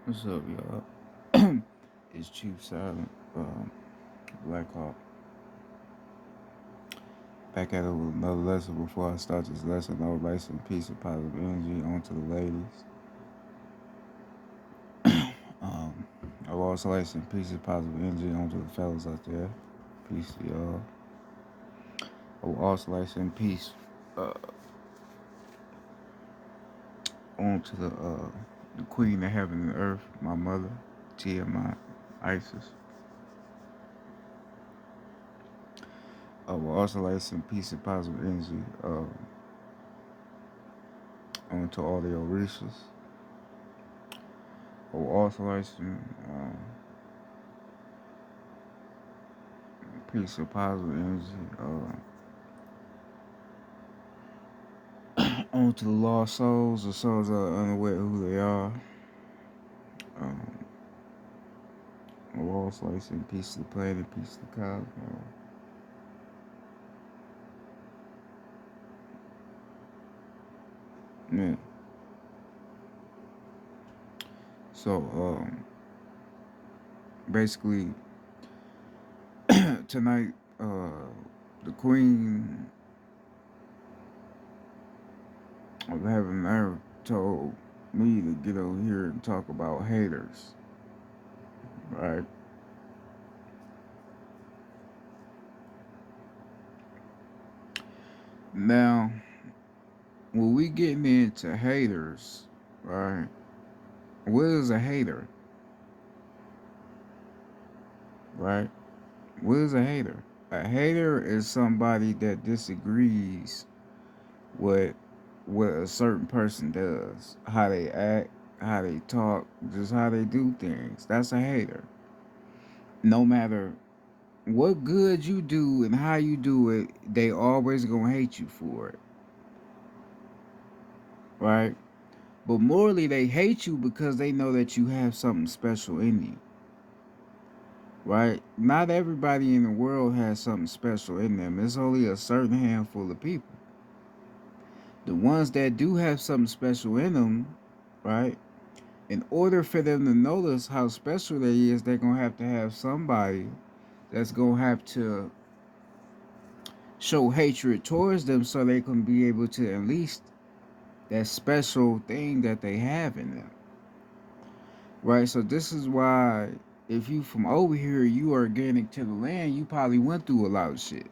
What's up, y'all? It's Chief Silent, Black Hawk. Back at it with another lesson. Before I start this lesson, I would like some peace and positive energy on to the ladies. Um, I would also like some peace and positive energy on to the fellas out there. Peace to y'all. I would also like some peace uh, on to the Queen of Heaven and Earth, my mother, Tiamat, Isis. I would also like some peace and positive energy on to all the Orishas. I would also like some peace and positive energy onto the lost souls, the souls that are unaware of who they are. Um, I would also like some peace to the planet, peace to the cosmos. Yeah. So basically tonight, the Queen of Heaven and Earth told me to get over here and talk about haters, right? Now, when we getting into haters, right? What is a hater, right? What is a hater? A hater is somebody that disagrees with what a certain person does, how they act, how they talk, just how they do things. That's a hater. No matter what good you do and how you do it, they always gonna hate you for it, right? But morally, they hate you because they know that you have something special in you, right? Not everybody in the world has something special in them. It's only a certain handful of people. The ones that do have something special in them, right? In order for them to notice how special they is, they're gonna have somebody that's gonna have to show hatred towards them so they can be able to at least that special thing that they have in them. Right? So this is why if you from over here you are organic to the land, you probably went through a lot of shit.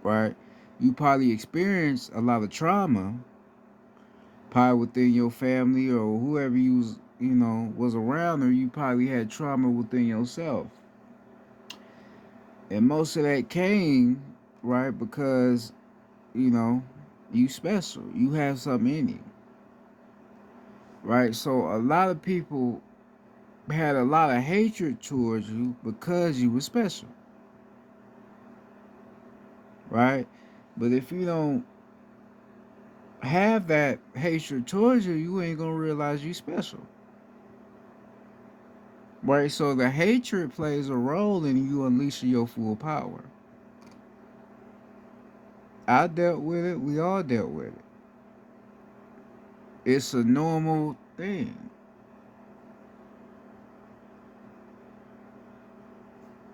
Right? You probably experienced a lot of trauma, probably within your family or whoever you was around, or you probably had trauma within yourself. And most of that came, right, because, you know, you special. You have something in you. Right? So a lot of people had a lot of hatred towards you because you were special. Right? But if you don't have that hatred towards you, you ain't gonna realize you special. Right? So the hatred plays a role in you unleashing your full power. I dealt with it, we all dealt with it. It's a normal thing.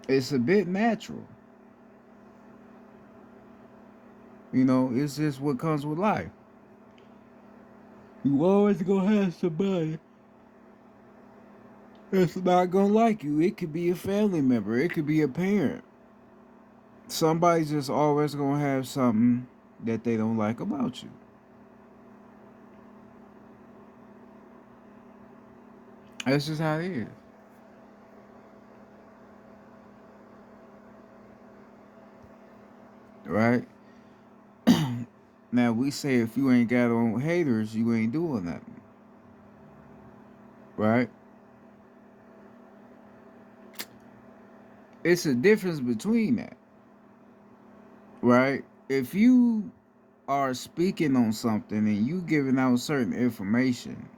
It's a bit natural. It's just what comes with life. You always gonna have somebody that's not gonna like you. It could be a family member, it could be a parent. Somebody's just always gonna have something that they don't like about you. That's just how it is. Right? Now we say if you ain't got on haters, you ain't doing nothing. Right? It's a difference between that. Right? If you are speaking on something and you giving out certain information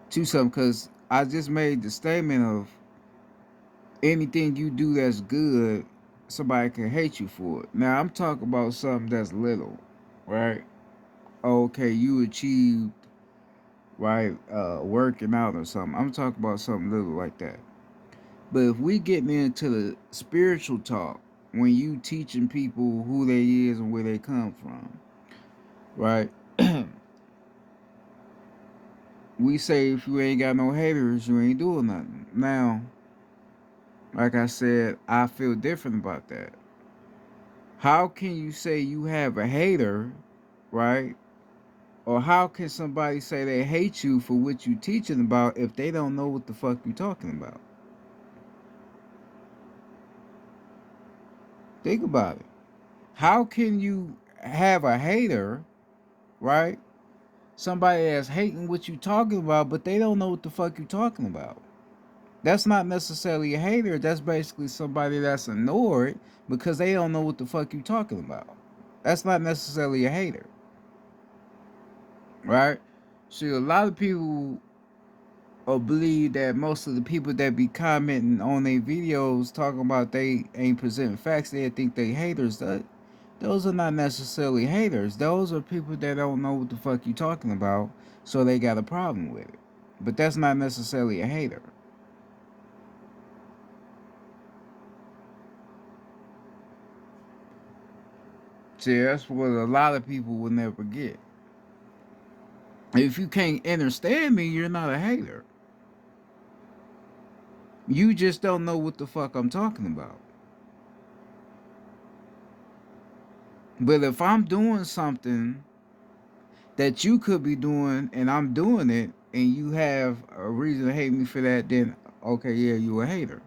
to something, because I just made the statement of anything you do that's good, somebody can hate you for it. Now I'm talking about something that's little, right? Okay, you achieved right? Working out or something. I'm talking about something little like that. But if we get into the spiritual talk, when you teaching people who they is and where they come from, right? We say if you ain't got no haters, you ain't doing nothing. Now, like I said, I feel different about that. How can you say you have a hater, right? Or how can somebody say they hate you for what you teaching about if they don't know what the fuck you talking about? Think about it. How can you have a hater, right? Somebody that's hating what you talking about, but they don't know what the fuck you talking about. That's not necessarily a hater. That's basically somebody that's annoyed because they don't know what the fuck you talking about. That's not necessarily a hater, right? See, a lot of people believe that most of the people that be commenting on their videos talking about they ain't presenting facts, they think they haters. Those are not necessarily haters. Those are people that don't know what the fuck you talking about, so they got a problem with it. But that's not necessarily a hater. See, that's what a lot of people will never get. If you can't understand me, you're not a hater. You just don't know what the fuck I'm talking about. But if I'm doing something that you could be doing and I'm doing it and you have a reason to hate me for that, then okay, yeah, you a hater.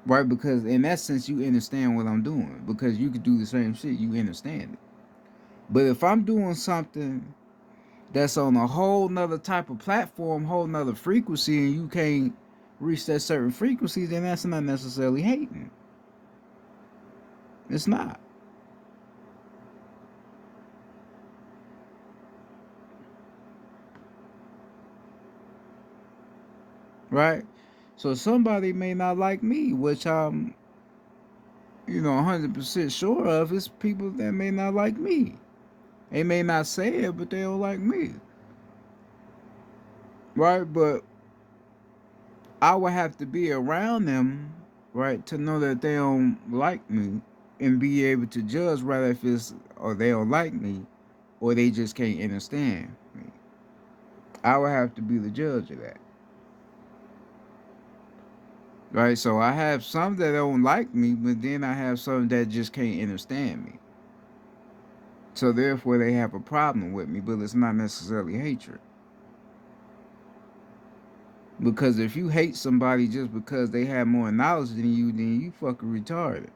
Right? Because in that sense you understand what I'm doing. Because you could do the same shit, you understand it. But if I'm doing something that's on a whole nother type of platform, whole nother frequency, and you can't reach that certain frequency, then that's not necessarily hating. It's not. Right? So somebody may not like me, which I'm, 100% sure of. It's people that may not like me. They may not say it, but they don't like me. Right? But I would have to be around them, right, to know that they don't like me and be able to judge whether if it's or they don't like me or they just can't understand me. I would have to be the judge of that. Right? So I have some that don't like me, but then I have some that just can't understand me. So therefore they have a problem with me, but it's not necessarily hatred. Because if you hate somebody just because they have more knowledge than you, then you fucking retarded.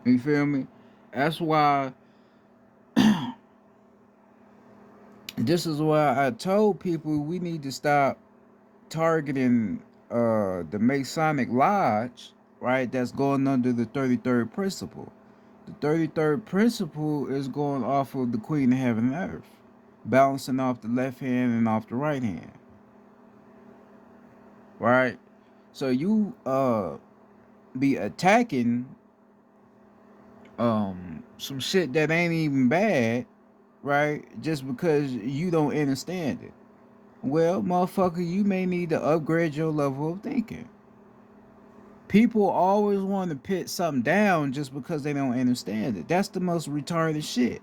You feel me? That's why this is why I told people we need to stop targeting the Masonic Lodge, right? That's going under the 33rd principle. The 33rd principle is going off of the Queen of Heaven and Earth, balancing off the left hand and off the right hand, right? So you be attacking some shit that ain't even bad, right? Just because you don't understand it. Well, motherfucker, you may need to upgrade your level of thinking. People always want to pit something down just because they don't understand it. That's the most retarded shit.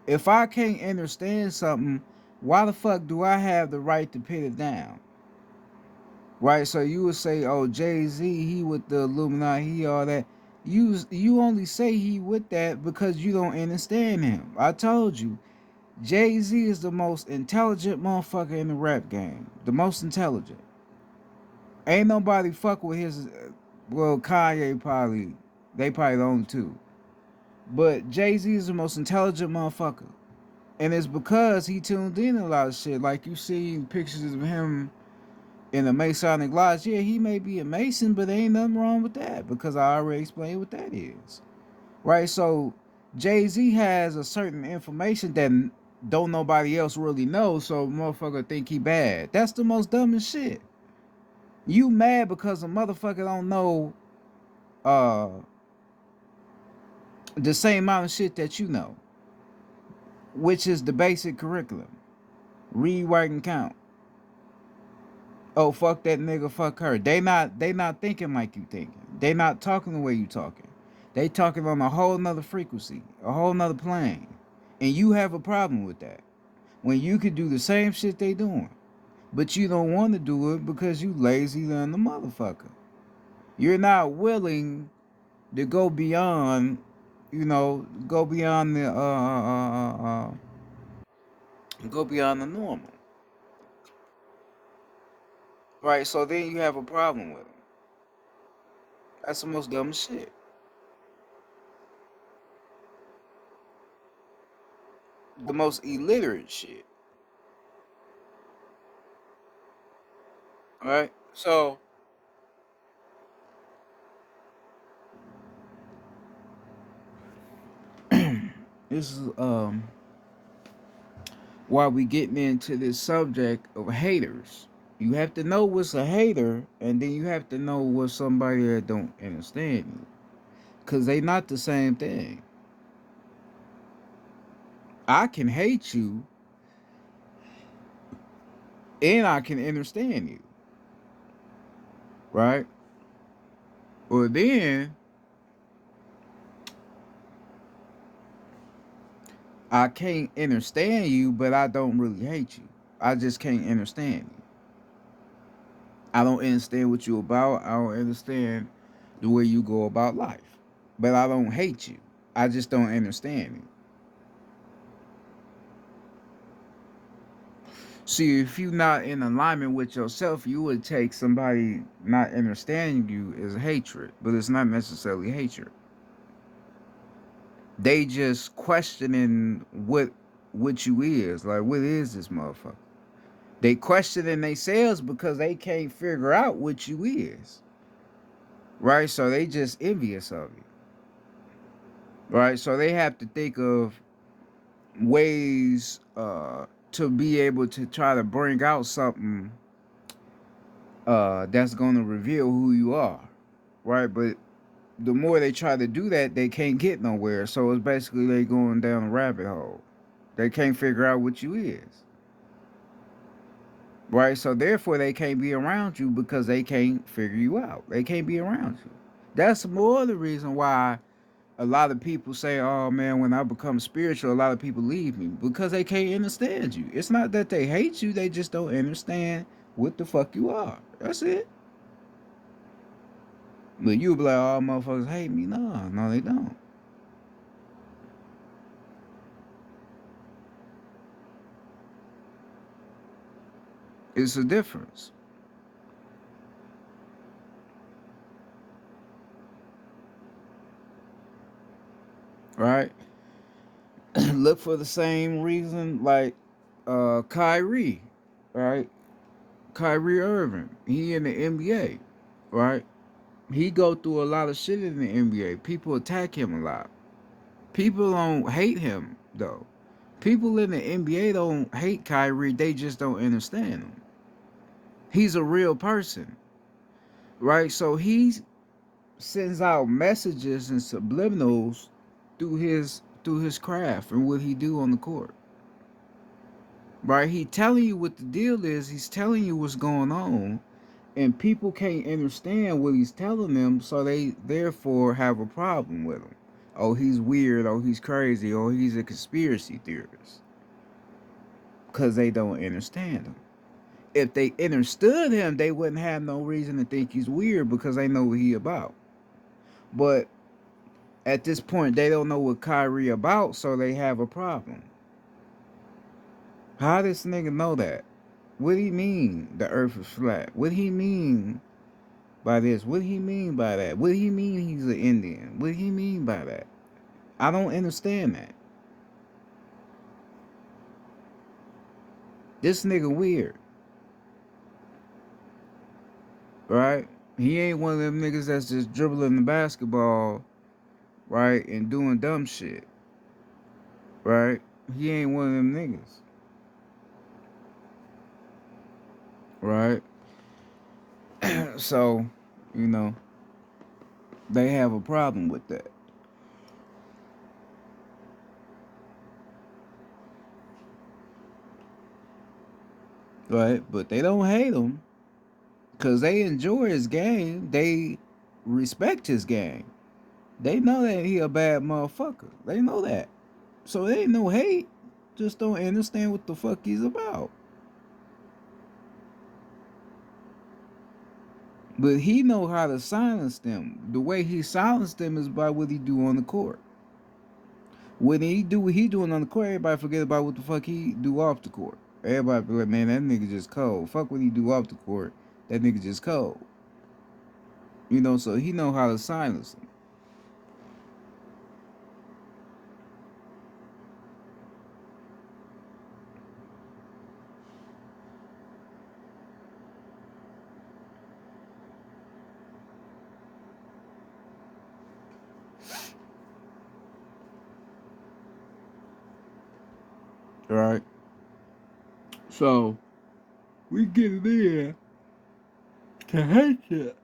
If I can't understand something, why the fuck do I have the right to pit it down? Right? So you would say, oh, Jay-Z, he with the Illuminati, he all that. You only say he with that because you don't understand him. I told you, Jay-Z is the most intelligent motherfucker in the rap game. The most intelligent. Ain't nobody fuck with his. Well, Kanye probably. They probably the only two. But Jay Z is the most intelligent motherfucker, and it's because he tuned in a lot of shit. Like you see pictures of him in the Masonic Lodge. Yeah, he may be a Mason, but there ain't nothing wrong with that because I already explained what that is. Right? So Jay Z has a certain information that don't nobody else really know. So motherfucker think he bad. That's the most dumbest shit. You mad because a motherfucker don't know uh the same amount of shit that you know, which is the basic curriculum. Read, write, and count. Oh, fuck that nigga, fuck her. They not thinking like you thinking. They not talking the way you talking. They talking on a whole nother frequency, a whole nother plane. And you have a problem with that. When you could do the same shit they doing. But you don't want to do it because you lazy than the motherfucker. You're not willing to go beyond, go beyond go beyond the normal. Right? So then you have a problem with them. That's the most dumb shit. The most illiterate shit. Right? So this is why we getting into this subject of haters. You have to know what's a hater, and then you have to know what's somebody that don't understand you. Cause they not the same thing. I can hate you and I can understand you. Right? Or then I can't understand you, but I don't really hate you. I just can't understand you. I don't understand what you about. I don't understand the way you go about life. But I don't hate you. I just don't understand you. See, if you're not in alignment with yourself, you would take somebody not understanding you as hatred, but it's not necessarily hatred. They just questioning what you is. Like, what is this motherfucker? They questioning themselves because they can't figure out what you is. Right? So they just envious of you. Right? So they have to think of ways to be able to try to bring out something that's gonna reveal who you are. Right? But the more they try to do that, they can't get nowhere. So it's basically they going down a rabbit hole. They can't figure out what you is. Right? So therefore they can't be around you because they can't figure you out. They can't be around you. That's more the reason why a lot of people say, "Oh man, when I become spiritual, a lot of people leave me because they can't understand you." It's not that they hate you; they just don't understand what the fuck you are. That's it. But you be like, "Oh, motherfuckers hate me." No, no, they don't. It's a difference, right? Look for the same reason, like Kyrie, right? Kyrie Irving, he in the NBA, right? He go through a lot of shit in the NBA. People attack him a lot. People don't hate him though. People in the NBA don't hate Kyrie. They just don't understand him. He's a real person, right? So he sends out messages and subliminals through his craft and what he do on the court. Right? He telling you what the deal is. He's telling you what's going on, and people can't understand what he's telling them, so they therefore have a problem with him. Oh, he's weird. Oh, he's crazy. Oh, he's a conspiracy theorist because they don't understand him. If they understood him, they wouldn't have no reason to think he's weird because they know what he about. But at this point, they don't know what Kyrie about, so they have a problem. How does this nigga know that? What do he mean the earth is flat? What do he mean by this? What do he mean by that? What do he mean he's an Indian? What do he mean by that? I don't understand that. This nigga weird, right? He ain't one of them niggas that's just dribbling the basketball, right, and doing dumb shit, right? He ain't one of them niggas, right? So, you know, they have a problem with that. right? But they don't hate him because they enjoy his game. They respect his game. They know that he a bad motherfucker. They know that. So they ain't no hate. Just don't understand what the fuck he's about. But he know how to silence them. The way he silenced them is by what he do on the court. When he do what he doing on the court, everybody forget about what the fuck he do off the court. Everybody be like, man, that nigga just cold. Fuck what he do off the court. That nigga just cold. You know, so he know how to silence them. Right? So we get it in to hatred.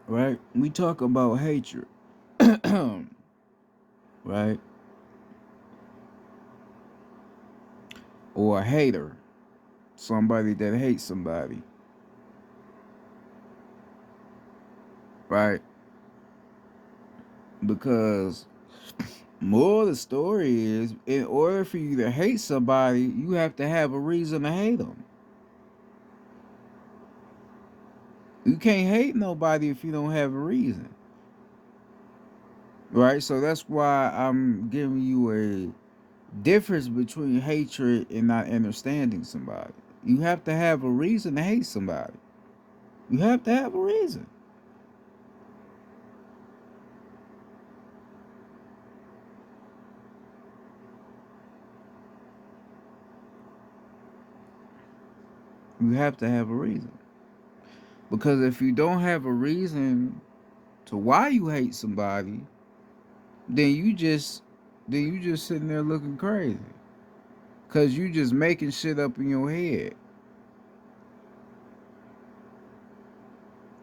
Right? We talk about hatred. Right? Or a hater. Somebody that hates somebody. Right? Because more of the story is, in order for you to hate somebody, you have to have a reason to hate them. You can't hate nobody if you don't have a reason. Right? So that's why I'm giving you a difference between hatred and not understanding somebody. You have to have a reason to hate somebody. You have to have a reason. You have to have a reason. Because if you don't have a reason to why you hate somebody, then you just sitting there looking crazy. Cause you just making shit up in your head.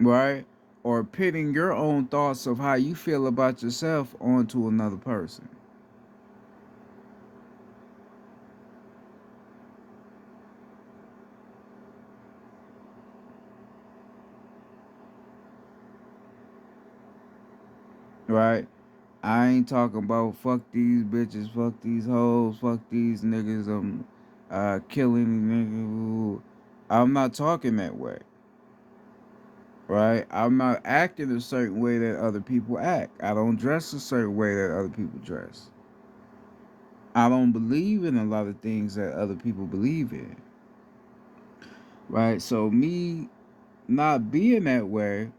Right? Or pitting your own thoughts of how you feel about yourself onto another person. Right? I ain't talking about fuck these bitches, fuck these hoes, fuck these niggas, killing niggas. I'm not talking that way. Right? I'm not acting a certain way that other people act. I don't dress a certain way that other people dress. I don't believe in a lot of things that other people believe in. Right? So me not being that way,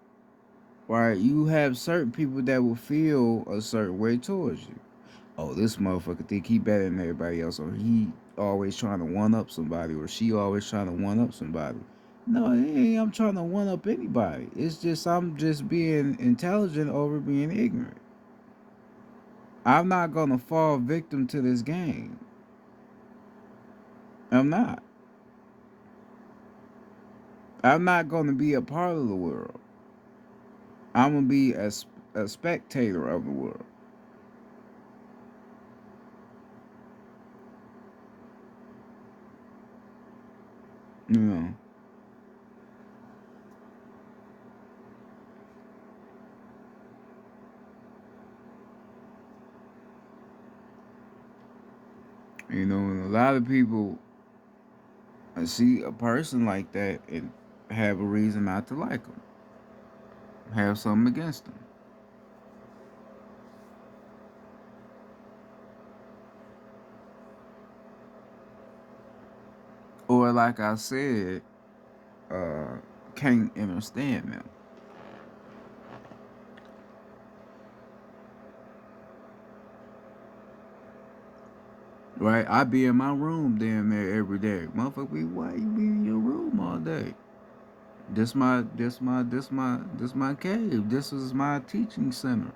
right, you have certain people that will feel a certain way towards you. Oh, this motherfucker think he better than everybody else, or he always trying to one up somebody, or she always trying to one up somebody. No, it ain't I'm trying to one up anybody. It's just I'm just being intelligent over being ignorant. I'm not gonna fall victim to this game. I'm not. I'm not gonna be a part of the world. I'm gonna be a spectator of the world. You know. You know, and a lot of people see a person like that and have a reason not to like them, have something against them. Or, like I said, uh, can't understand them. Right? I be in my room damn near every day. Motherfucker, why you be in your room all day? This my cave. This is my teaching center.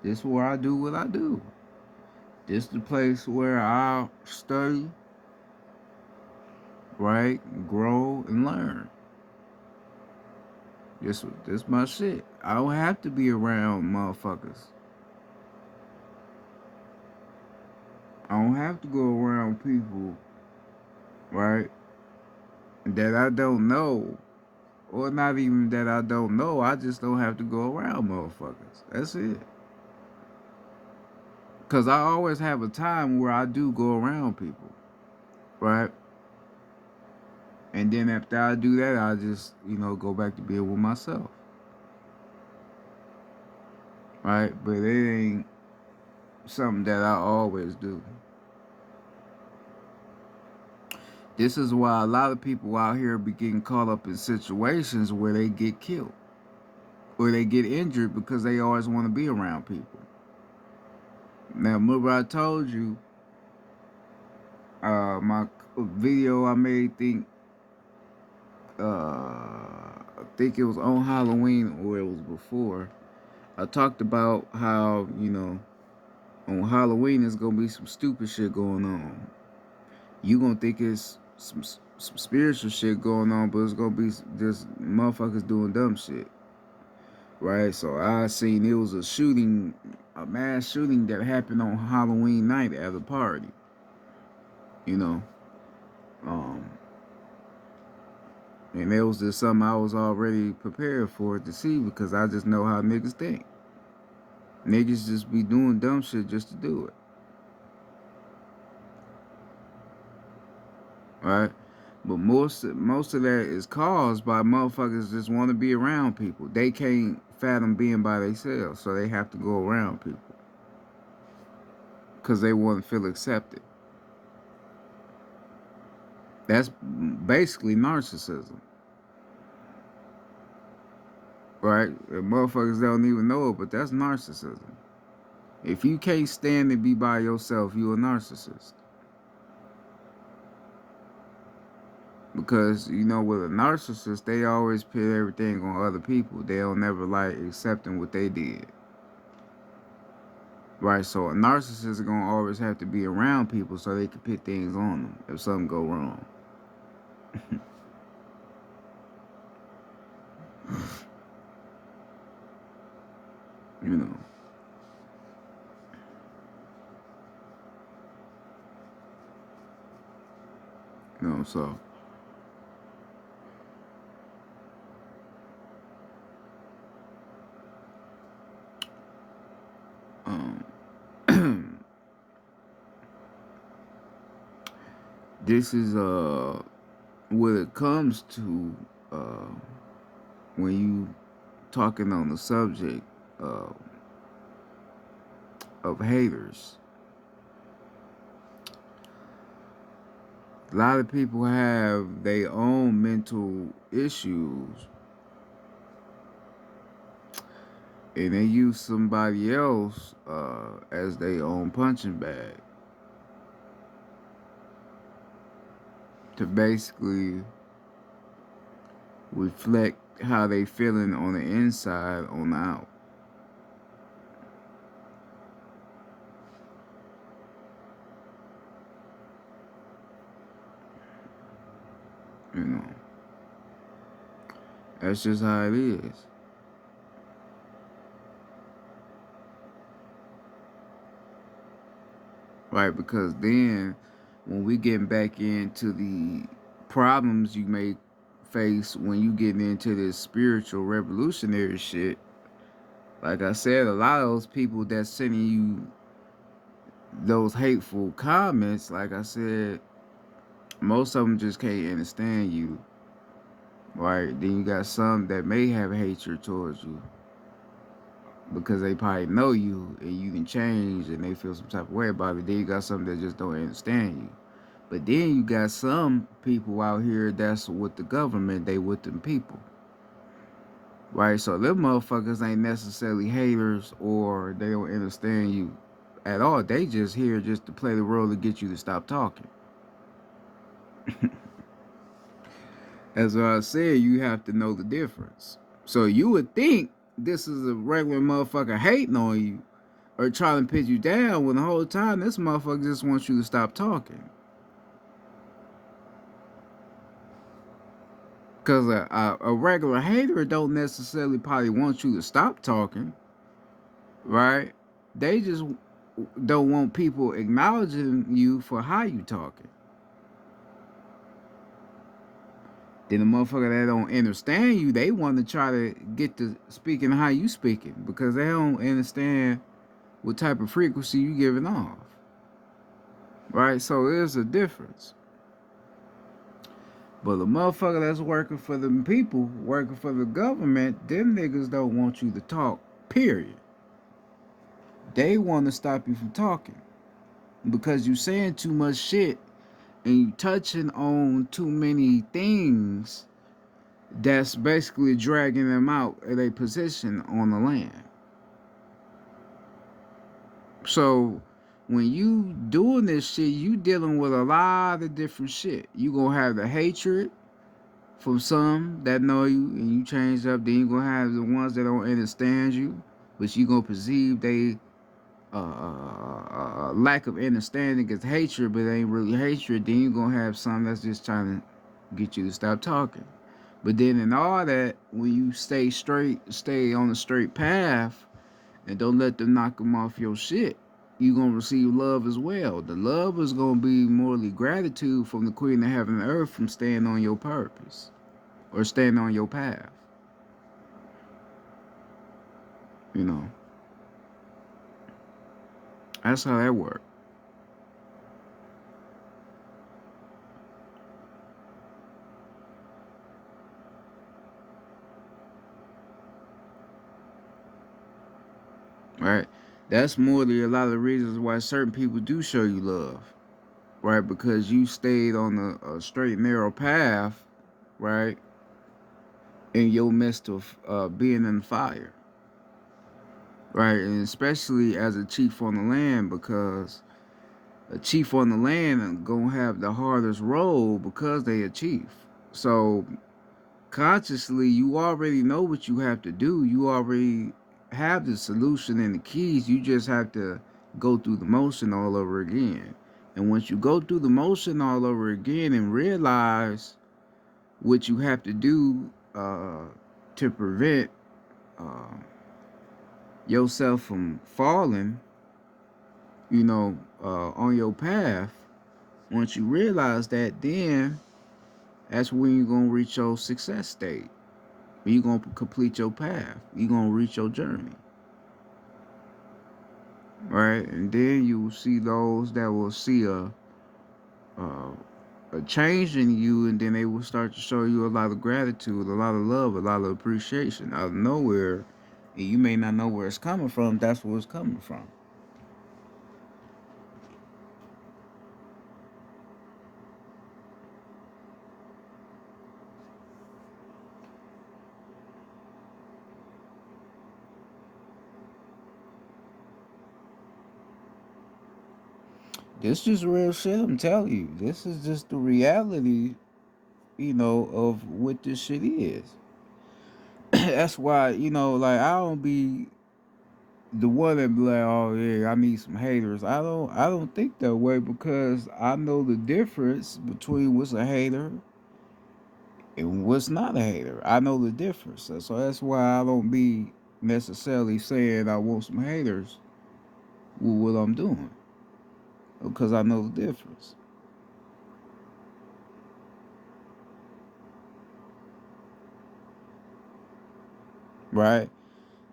This is where I do what I do. This the place where I study, right, grow and learn. This my shit. I don't have to be around motherfuckers. I don't have to go around people right? That I don't know, or not even that I don't know. I just don't have to go around motherfuckers. That's it. Cause I always have a time where I do go around people, right? And then after I do that, I just go back to being with myself, right? But it ain't something that I always do. This is why a lot of people out here be getting caught up in situations where they get killed or they get injured because they always want to be around people. Now, remember I told you my video I made I think it was on Halloween or it was before. I talked about how on Halloween there's gonna be some stupid shit going on. You gonna think it's some spiritual shit going on, but it's gonna be just motherfuckers doing dumb shit, right? So I seen it was a mass shooting that happened on Halloween night at a party, you know, um, and it was just something I was already prepared for to see because I just know how niggas think. Niggas just be doing dumb shit just to do it, right? But most of that is caused by motherfuckers just want to be around people. They can't fathom being by themselves, so they have to go around people because they want to feel accepted. That's basically narcissism, right? And motherfuckers don't even know it, but that's narcissism. If you can't stand to be by yourself, you a narcissist. Because with a narcissist, they always put everything on other people. They don't never like accepting what they did. Right, so a narcissist is gonna always have to be around people so they can put things on them if something go wrong. you know, so um, this is when it comes to uh, when you talking on the subject uh, of haters. A lot of people have their own mental issues and they use somebody else as their own punching bag to basically reflect how they feeling on the inside on the out. You know, that's just how it is. Right, because then when we get back into the problems you may face when you get into this spiritual revolutionary shit, like I said, a lot of those people that's sending you those hateful comments, like I said, most of them just can't understand you. Right, then you got some that may have hatred towards you because they probably know you and you can change and they feel some type of way about it. Then you got some that just don't understand you. But then you got some people out here that's with the government, they with them people. Right? So them motherfuckers ain't necessarily haters or they don't understand you at all. They just here just to play the role to get you to stop talking. As I said, you have to know the difference. So you would think this is a regular motherfucker hating on you or trying to put you down when the whole time this motherfucker just wants you to stop talking. Cause a regular hater don't necessarily probably want you to stop talking, right? They just don't want people acknowledging you for how you talking. Then the motherfucker that don't understand you, they want to try to get to speaking how you speaking because they don't understand what type of frequency you giving off. Right? So there's a difference. But the motherfucker that's working for the people, working for the government, them niggas don't want you to talk, period. They want to stop you from talking because you saying too much shit and you touching on too many things that's basically dragging them out of their position on the land. So when you doing this shit, you dealing with a lot of different shit. You gonna have the hatred from some that know you and you change up. Then you gonna have the ones that don't understand you, but you gonna perceive they lack of understanding as hatred, but it ain't really hatred. Then you gonna have some that's just trying to get you to stop talking. But then in all that, when you stay straight, stay on the straight path, and don't let them knock them off your shit, you gonna receive love as well. The love is gonna be morally gratitude from the Queen of Heaven and Earth from staying on your purpose or staying on your path. You know, that's how that works. Right? That's morally a lot of the reasons why certain people do show you love, right? Because you stayed on a straight and narrow path, right? In your midst of being in the fire, right? And especially as a chief on the land, because a chief on the land gonna have the hardest role because they a chief. So consciously, you already know what you have to do. You already have the solution and the keys. You just have to go through the motion all over again. And once you go through the motion all over again and realize what you have to do to prevent uh, yourself from falling, on your path, once you realize that, then that's when you're going to reach your success state. You're going to complete your path. You're going to reach your journey. Right? And then you will see those that will see a change in you, and then they will start to show you a lot of gratitude, a lot of love, a lot of appreciation out of nowhere. And you may not know where it's coming from. That's where it's coming from. This is real shit. I'm telling you. This is just the reality, of what this shit is. That's why, like I don't be the one that be like, oh yeah, I need some haters. I don't think that way because I know the difference between what's a hater and what's not a hater. I know the difference. So that's why I don't be necessarily saying I want some haters with what I'm doing. Because I know the difference. Right?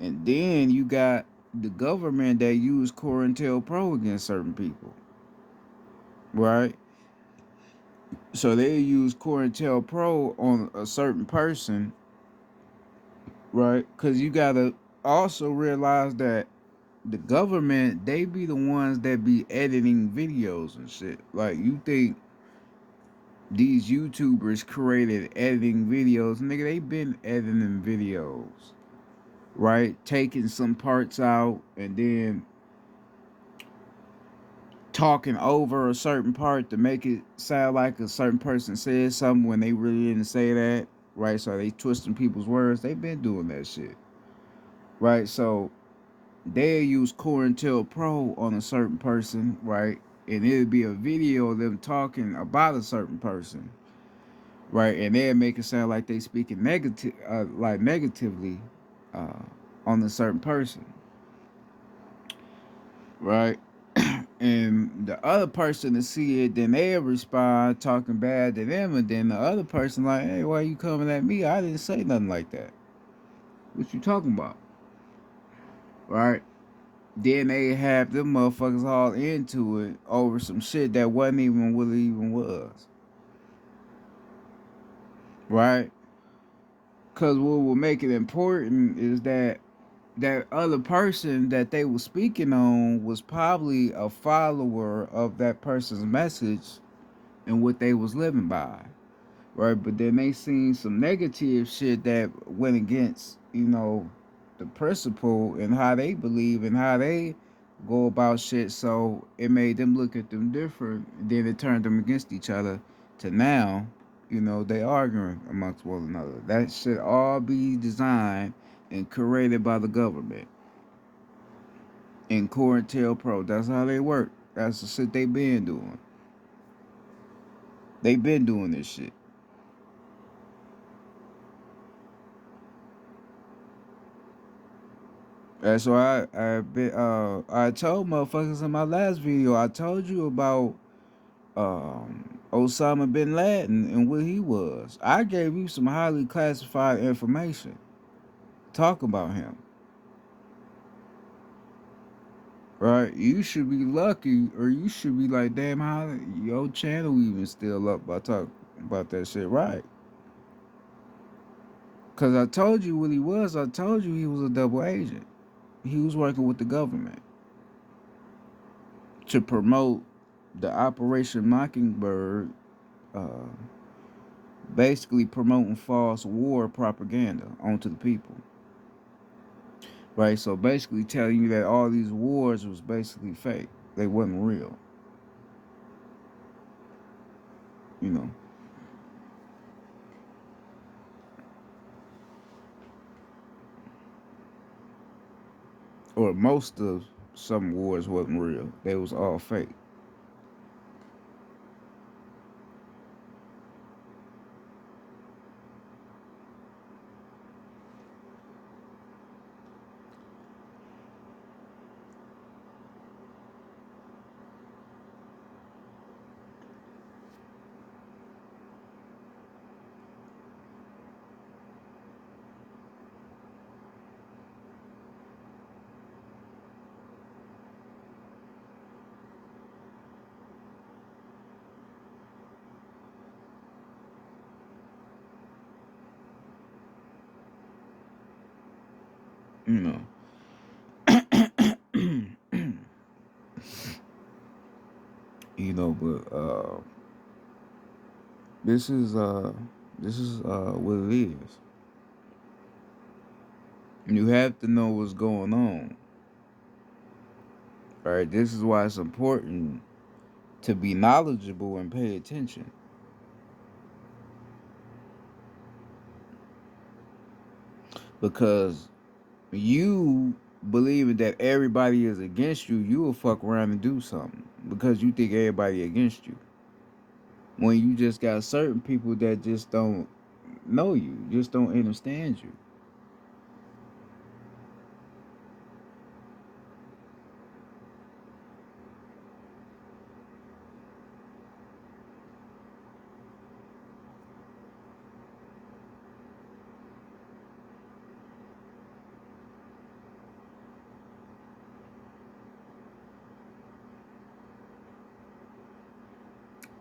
And then you got the government that use COINTELPRO against certain people. Right? So they use COINTELPRO on a certain person, right? Because you gotta also realize that the government, they be the ones that be editing videos and shit. Like you think these YouTubers created editing videos, nigga, they been editing videos, right? Taking some parts out and then talking over a certain part to make it sound like a certain person said something when they really didn't say that, right? So they twisting people's words. They've been doing that shit, right? So they'll use COINTELPRO on a certain person, right? And it'll be a video of them talking about a certain person, right? And they'll make it sound like they speaking negative, like negatively, uh, on a certain person, right? and the other person to see it, then they respond talking bad to them, and then the other person like, hey, why you coming at me? I didn't say nothing like that. What you talking about? Right? Then they have them motherfuckers all into it over some shit that wasn't even what it even was. Right? Cause what will make it important is that that other person that they were speaking on was probably a follower of that person's message and what they was living by, right? But then they seen some negative shit that went against, the principle and how they believe and how they go about shit. So it made them look at them different. Then it turned them against each other to now, they arguing amongst one another. That should all be designed and created by the government and COINTELPRO. That's how they work. That's the shit they been doing. They been doing this shit. That's why I told motherfuckers in my last video. I told you about Osama bin Laden and what he was. I gave you some highly classified information. Talk about him, right? You should be lucky, or you should be like, damn, how your channel even still up by talk about that shit, right? Cause I told you what he was. I told you he was a double agent. He was working with the government to promote the Operation Mockingbird, uh, basically promoting false war propaganda onto the people. Right? So basically telling you that all these wars was basically fake. They wasn't real. You know. Or most of some wars wasn't real. They was all fake. You know. But this is what it is. You have to know what's going on. All right, this is why it's important to be knowledgeable and pay attention. Because you believing that everybody is against you, you will fuck around and do something because you think everybody against you. When you just got certain people that just don't know you, just don't understand you.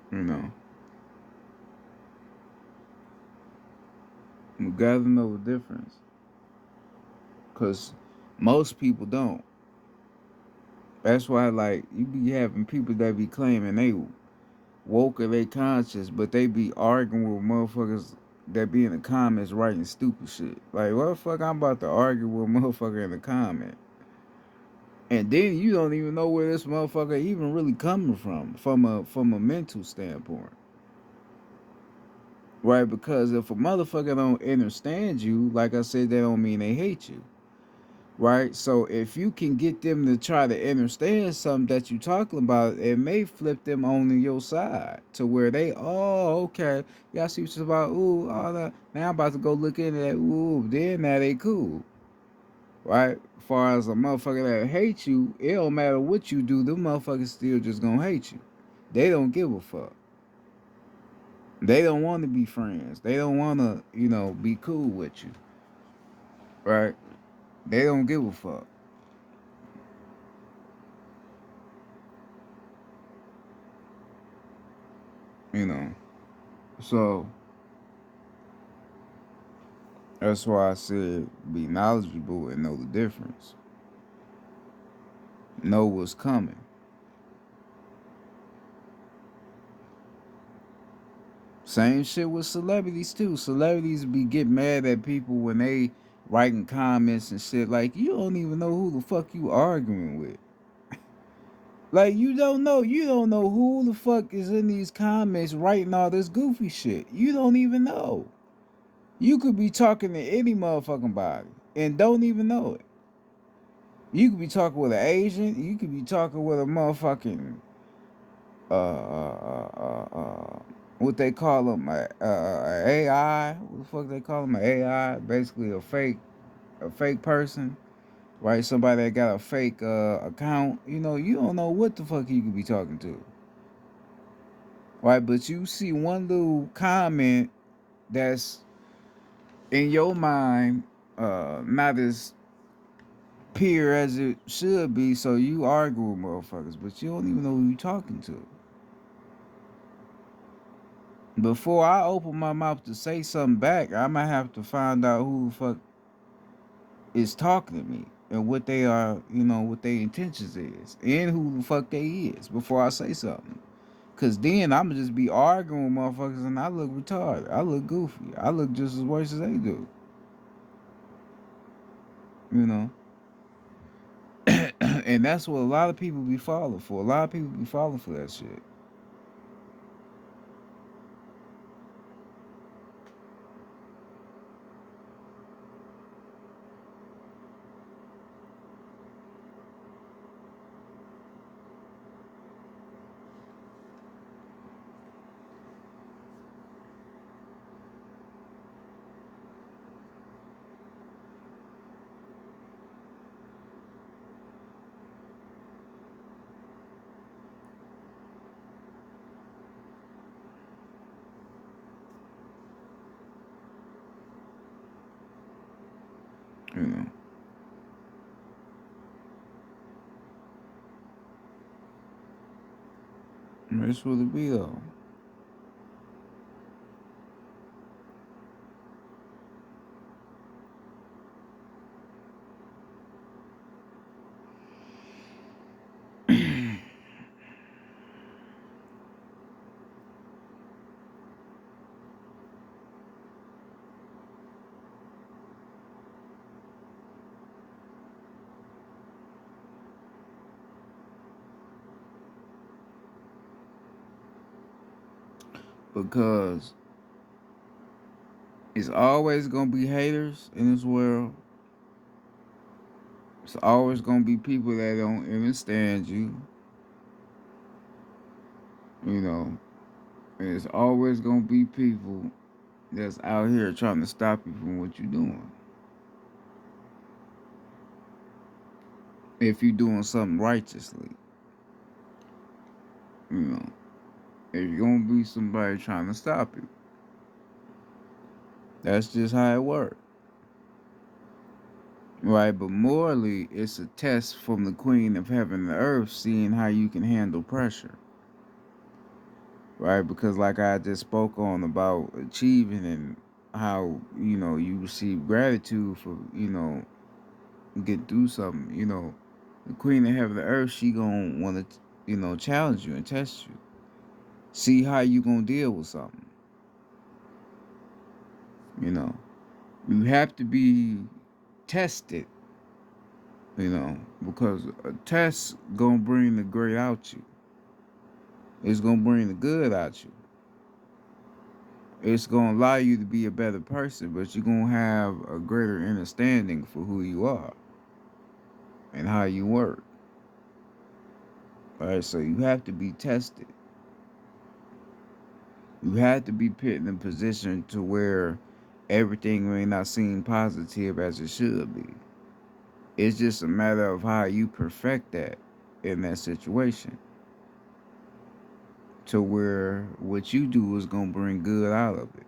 You know, you gotta know the difference, cause most people don't. That's why, like, you be having people that be claiming they woke or they conscious, but they be arguing with motherfuckers that be in the comments writing stupid shit. Like, what the fuck I'm about to argue with a motherfucker in the comment? And then you don't even know where this motherfucker even really coming from a mental standpoint. Right? Because if a motherfucker don't understand you, like I said, that don't mean they hate you. Right? So if you can get them to try to understand something that you talking about, it may flip them on your side to where they, oh, okay, y'all see what's about, ooh, all that. Now I'm about to go look into that, ooh, then now they cool. right? As far as a motherfucker that hate you, it don't matter what you do, them motherfuckers still just gonna hate you. They don't give a fuck. They don't want to be friends. They don't want to, be cool with you, right? They don't give a fuck, you know. So that's why I said be knowledgeable and know the difference. Know what's coming. Same shit with celebrities too. Celebrities be get mad at people when they writing comments and shit like you don't even know who the fuck you arguing with. Like you don't know who the fuck is in these comments writing all this goofy shit. You don't even know. You could be talking to any motherfucking body and don't even know it. You could be talking with an Asian. You could be talking with a motherfucking what they call them AI. What the fuck they call them? AI, basically a fake person, right? Somebody that got a fake account. You don't know what the fuck you could be talking to, right? But you see one little comment that's in your mind not as pure as it should be, so you argue with motherfuckers, but you don't even know who you talking to. Before I open my mouth to say something back, I might have to find out who the fuck is talking to me and what they are, what their intentions is, and who the fuck they is before I say something. Cause then I'ma just be arguing with motherfuckers and I look retarded. I look goofy. I look just as worse as they do. You know? And that's what a lot of people be falling for. A lot of people be falling for that shit. You know. That's what it be though. Because it's always gonna be haters in this world. It's always gonna be people that don't understand you, you know. And it's always gonna be people that's out here trying to stop you from what you're doing. If you're doing something righteously, you know. If you're gonna be somebody trying to stop you. That's just how it works. Right, but morally, it's a test from the Queen of Heaven and Earth, seeing how you can handle pressure. Right, because like I just spoke on about achieving and how you receive gratitude for get through something. The Queen of Heaven and Earth, she gonna want to challenge you and test you, see how you gonna deal with something. You know, you have to be tested. Because a test gonna bring the great out you. It's gonna bring the good out you. It's gonna allow you to be a better person, but you're gonna have a greater understanding for who you are and how you work. All right, so you have to be tested. You have to be put in a position to where everything may not seem positive as it should be. It's just a matter of how you perfect that in that situation to where what you do is gonna bring good out of it.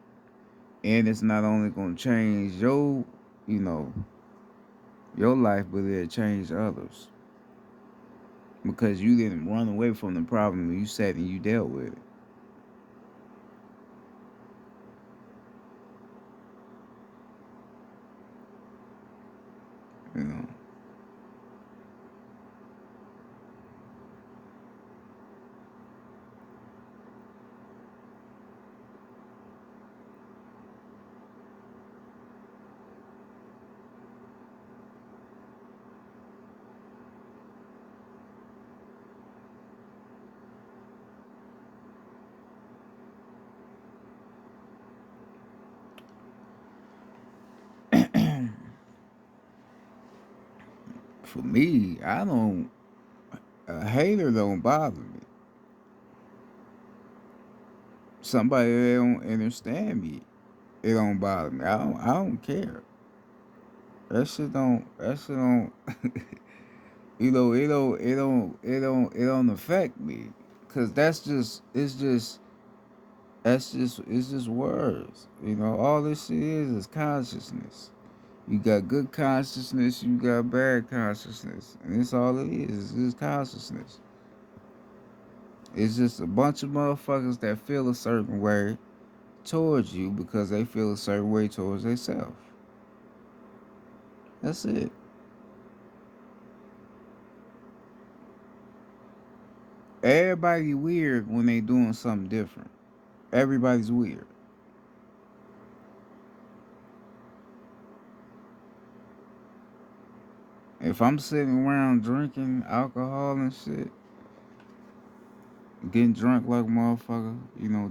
And it's not only gonna change your, you know, your life, but it'll change others. Because you didn't run away from the problem, you sat and you dealt with it. You know. For me, I don't a hater don't bother me. Somebody that don't understand me, it don't bother me. I don't care. That shit don't it don't affect me. Cause it's just words. All this shit is consciousness. You got good consciousness, you got bad consciousness. And it's all it is. It's just consciousness. It's just a bunch of motherfuckers that feel a certain way towards you because they feel a certain way towards themselves. That's it. Everybody weird when they doing something different. Everybody's weird. If I'm sitting around drinking alcohol and shit, getting drunk like a motherfucker,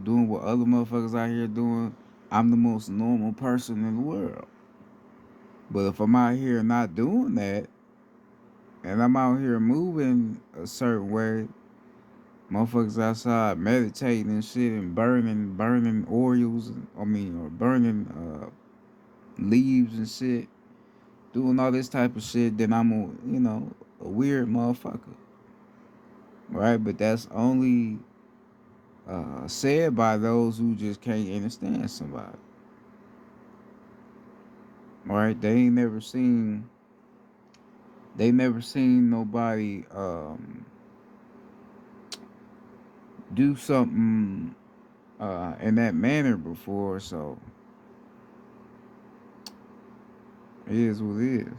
doing what other motherfuckers out here doing, I'm the most normal person in the world. But if I'm out here not doing that, and I'm out here moving a certain way, motherfuckers outside meditating and shit and burning oils, or burning leaves and shit, doing all this type of shit, then I'm a weird motherfucker, right? But that's only said by those who just can't understand somebody, right? They never seen nobody do something in that manner before, so it is what it is.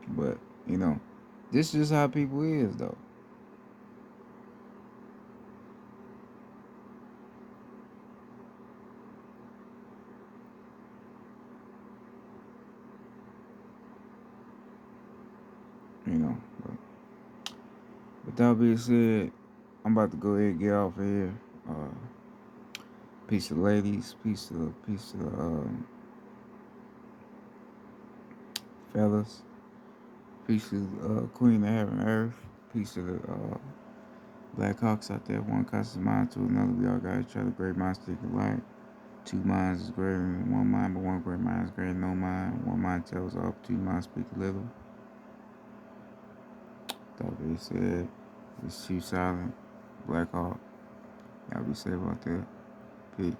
But this is how people is though. But with that being said, I'm about to go ahead and get off of here. Uh, peace to the ladies, peace to the fellas, peace to Queen of Heaven and Earth, peace to the Black Hawks out there. One constant mind to another. We all got each other. Great minds think alike. Two minds is greater than one mind, but one great mind is greater than no mind. One mind tells all, two minds speak a little. That being said, it's Chief Silent, Black Hawk. Y'all be safe out there. Peace.